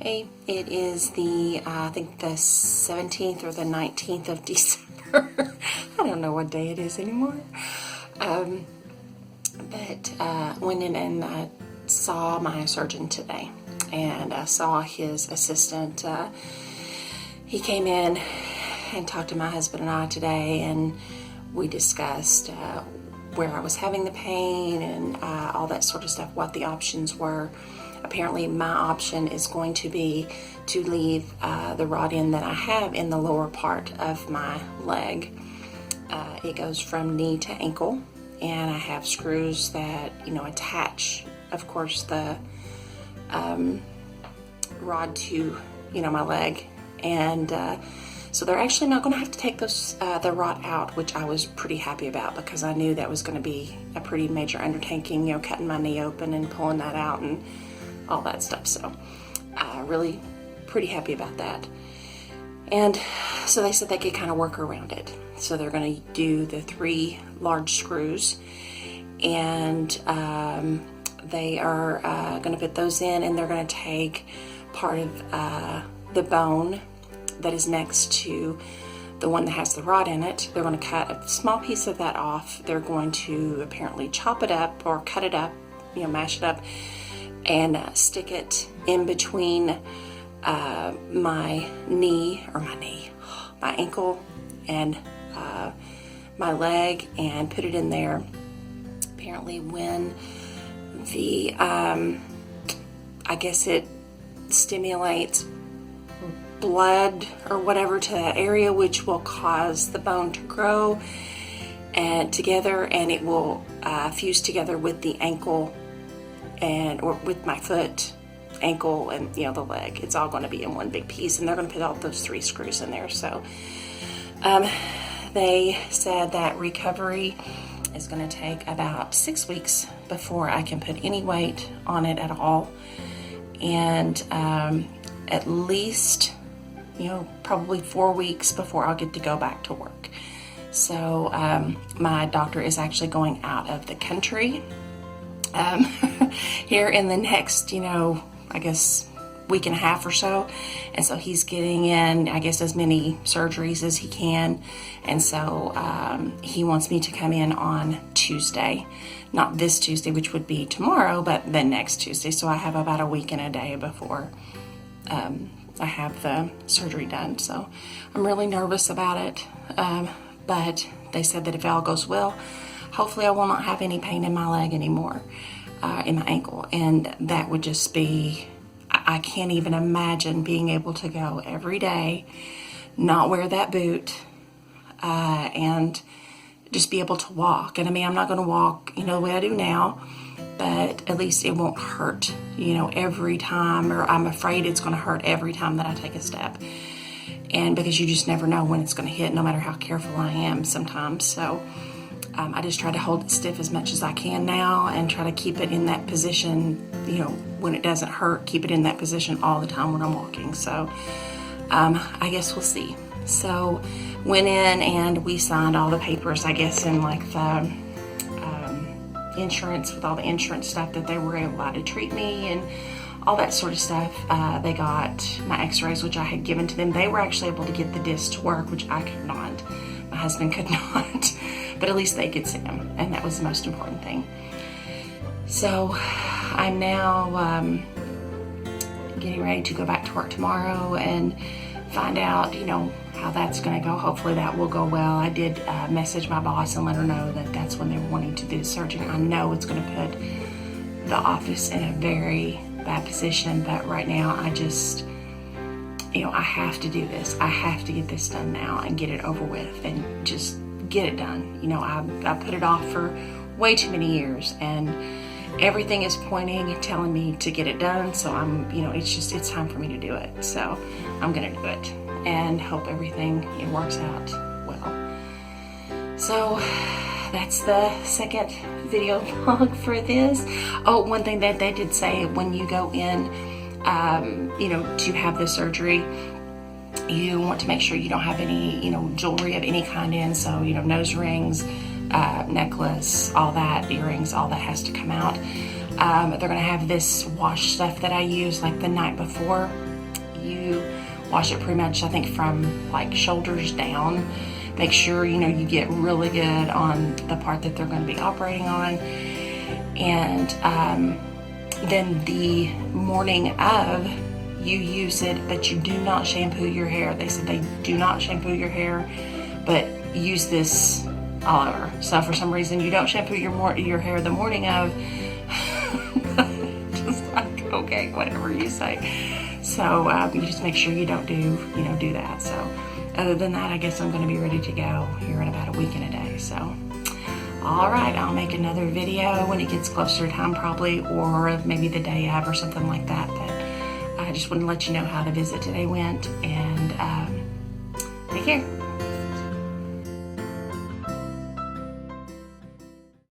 Hey, it is the, I think the 17th or the 19th of December. I don't know what day it is anymore. Went in and saw my surgeon today, and I saw his assistant. He came in and talked to my husband and I today, and we discussed where I was having the pain and all that sort of stuff, what the options were. Apparently my option is going to be to leave the rod in that I have in the lower part of my leg. It goes from knee to ankle, and I have screws that, attach, of course, the rod to, my leg. And so they're actually not going to have to take the rod out, which I was pretty happy about, because I knew that was going to be a pretty major undertaking, cutting my knee open and pulling that out and all that stuff. So really pretty happy about that. And so they said they could kind of work around it. So they're going to do the 3 large screws, and they are going to put those in, and they're going to take part of the bone that is next to the one that has the rod in it. They're going to cut a small piece of that off. They're going to apparently chop it up or cut it up, mash it up, and stick it in between my ankle and my leg, and put it in there. Apparently when the I guess it stimulates blood or whatever to that area, which will cause the bone to grow and together, and it will fuse together with the ankle or with my foot, ankle, and the leg. It's all going to be in one big piece, and they're going to put all those 3 screws in there. So they said that recovery is going to take about 6 weeks before I can put any weight on it at all, and at least probably 4 weeks before I'll get to go back to work. So my doctor is actually going out of the country here in the next, I guess week and a half or so. And so he's getting in, I guess, as many surgeries as he can. And so he wants me to come in on Tuesday, not this Tuesday, which would be tomorrow, but the next Tuesday. So I have about a week and a day before I have the surgery done. So I'm really nervous about it. But they said that if all goes well, hopefully I will not have any pain in my leg anymore, in my ankle. And that would just be, I can't even imagine being able to go every day, not wear that boot, and just be able to walk. And I mean, I'm not going to walk, the way I do now, but at least it won't hurt, every time, or I'm afraid it's going to hurt every time that I take a step. And because you just never know when it's going to hit, no matter how careful I am sometimes. So I just try to hold it stiff as much as I can now, and try to keep it in that position, when it doesn't hurt, keep it in that position all the time when I'm walking. So I guess we'll see. So went in and we signed all the papers, I guess, in like the insurance, with all the insurance stuff, that they were allowed to treat me and all that sort of stuff. They got my x-rays, which I had given to them. They were actually able to get the disc to work, which I could not. My husband could not. But at least they could see them, and that was the most important thing. So I'm now getting ready to go back to work tomorrow and find out, how that's going to go. Hopefully that will go well. I did message my boss and let her know that that's when they were wanting to do the surgery. I know it's going to put the office in a very bad position, but right now I just, I have to do this. I have to get this done now and get it over with and just get it done. I put it off for way too many years, and everything is pointing and telling me to get it done. So I'm, it's time for me to do it. So I'm going to do it and hope everything works out well. So that's the second video vlog for this. Oh, one thing that they did say, when you go in, to have the surgery, you want to make sure you don't have any, jewelry of any kind in. So, nose rings, necklace, all that, earrings, all that has to come out. They're going to have this wash stuff that I use like the night before you wash it pretty much, I think, from like shoulders down. Make sure, you know, you get really good on the part that they're going to be operating on. And then the morning of, you use it, but you do not shampoo your hair. They said they do not shampoo your hair, but use this all over. So for some reason you don't shampoo your hair the morning of. Just like, okay, whatever you say. So you just make sure you don't do that. So other than that, I guess I'm going to be ready to go here in about a week and a day. So all right, I'll make another video when it gets closer to time, probably, or maybe the day of or something like that. But I just wanted to let you know how the visit today went, and take care.